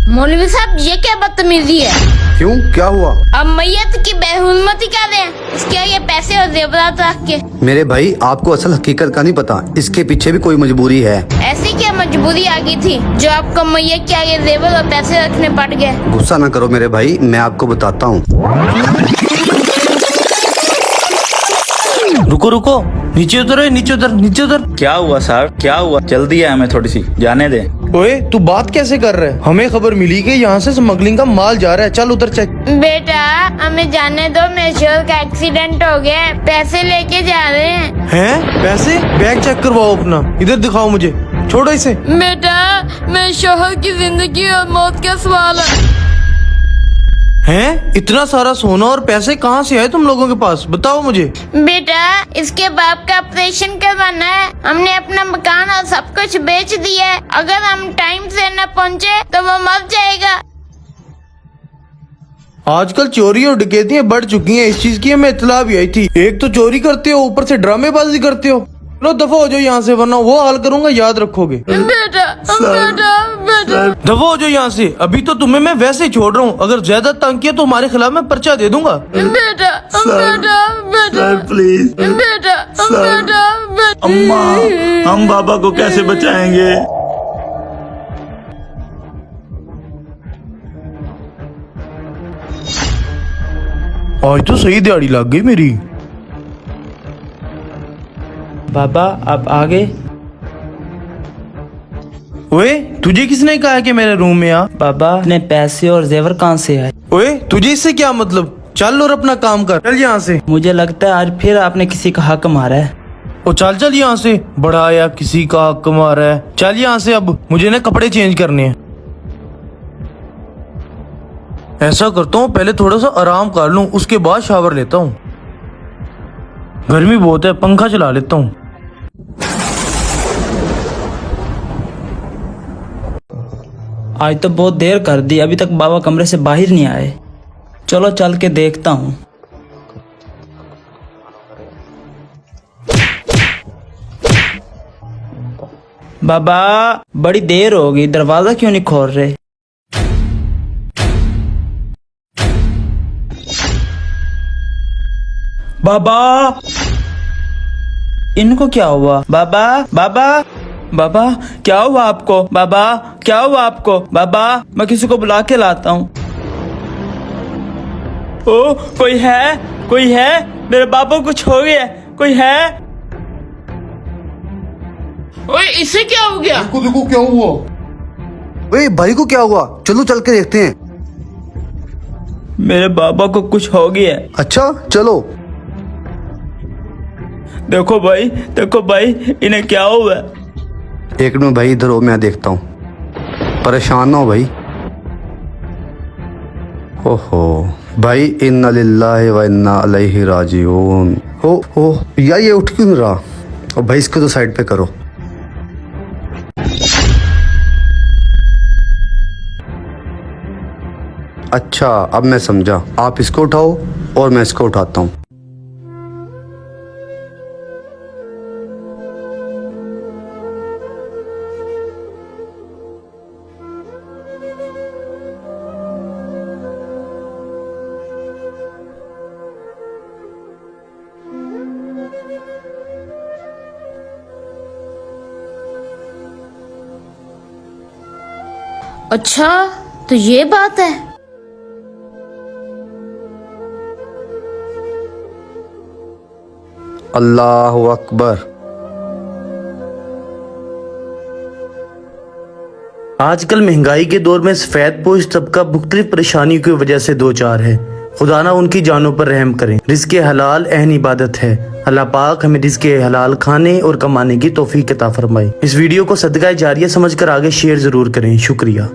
मौलवी साहब ये क्या बदतमीजी है? क्यों, क्या हुआ? अब मैयत की बेहुरमती कर रहे हैं, इसके ये पैसे और जेवरात रख के। मेरे भाई, आपको असल हकीकत का नहीं पता, इसके पीछे भी कोई मजबूरी है। ऐसी क्या मजबूरी आ गई थी जो आपको मैयत के आगे जेवर और पैसे रखने पड़ गए? गुस्सा ना करो मेरे भाई, मैं आपको बताता हूँ। रुको रुको, नीचे उतर, नीचे उतर, नीचे उतर। क्या हुआ साहब, क्या हुआ? जल्दी है हमें, थोड़ी सी जाने दे। ओए तू बात कैसे कर रहा है? हमें खबर मिली कि यहाँ से स्मगलिंग का माल जा रहा है। चल उतर चेक। बेटा हमें जाने दो, मेरे शोहर का एक्सीडेंट हो गया है, पैसे लेके जा रहे हैं। हैं? पैसे? बैग चेक करवाओ अपना, इधर दिखाओ मुझे। छोड़ो इसे। बेटा मेरे शोहर की जिंदगी और मौत का सवाल है। हैं? इतना सारा सोना और पैसे कहाँ से आए तुम लोगों के पास? बताओ मुझे। बेटा इसके बाप का ऑपरेशन करवाना है, हमने अपना मकान और सब कुछ बेच दिया है। अगर हम टाइम से न पहुँचे तो वो मर जाएगा। आजकल चोरी और डकैतियां बढ़ चुकी हैं, इस चीज की हमें इत्तला भी आई थी। एक तो चोरी करते हो, ऊपर से ड्रामेबाजी करते हो। लो दफा हो जाओ यहाँ से, वरना वो हाल करूंगा, याद रखोगे। बेटा बेटा दफा हो जाओ यहाँ से, अभी तो तुम्हें मैं वैसे ही छोड़ रहा हूँ। अगर ज्यादा तंग किया तो हमारे खिलाफ मैं पर्चा दे दूंगा। बेटा प्लीज बेटा अम्मा, हम बाबा को कैसे बचाएंगे? आज तो सही दिहाड़ी लग गई मेरी। बाबा आप आ गए? ओए तुझे किसने कहा कि मेरे रूम में आ? बाबा अपने पैसे और जेवर कहाँ से आए? ओए तुझे इससे क्या मतलब? चल और अपना काम कर, चल यहाँ से। मुझे लगता है आज फिर आपने किसी का हक मारा है। ओ चल चल यहाँ से, बड़ा आया किसी का हक मारा है। चल यहाँ से, अब मुझे ना कपड़े चेंज करने हैं। ऐसा करता हूँ, पहले थोड़ा सा आराम कर लूँ, उसके बाद शावर लेता हूँ। गर्मी बहुत है, पंखा चला लेता हूँ। आज तो बहुत देर कर दी, अभी तक बाबा कमरे से बाहर नहीं आए। चलो चल के देखता हूँ। बाबा बड़ी देर हो गई, दरवाजा क्यों नहीं खोल रहे? बाबा इनको क्या हुआ? बाबा बाबा बाबा क्या हुआ आपको? बाबा क्या हुआ आपको? बाबा मैं किसी को बुला के लाता हूँ। ओ कोई है? कोई है? मेरे बाबा को कुछ हो गया, कोई है? ओए इसे क्या हो गया? देखो क्या हुआ। ओए भाई को क्या हुआ? चलो चल के देखते हैं। मेरे बाबा को कुछ हो गया। अच्छा चलो। देखो भाई इन्हें क्या हुआ? एक मिनट भाई, इधर हो, मैं देखता हूँ। परेशान ना हो भाई। ओहो भाई, इन्ना लिल्लाहि व इन्ना इलैहि राजिऊन। ओ यार ये उठ क्यों नहीं रहा? और भाई इसको तो साइड पे करो। अच्छा अब मैं समझा, आप इसको उठाओ और मैं इसको उठाता हूँ। अच्छा तो ये बात है। अल्लाहु अकबर। आजकल महंगाई के दौर में सफेद पोश तबका मुख्तलिफ परेशानियों की वजह से दो चार है। खुदा ना उनकी जानों पर रहम करें। रिज़्क़े हलाल अहम इबादत है। अल्लाह पाक हमें रिज़्क़े हलाल खाने और कमाने की तौफीक अता फरमाए। इस वीडियो को सदका जारिया समझकर आगे शेयर जरूर करें। शुक्रिया।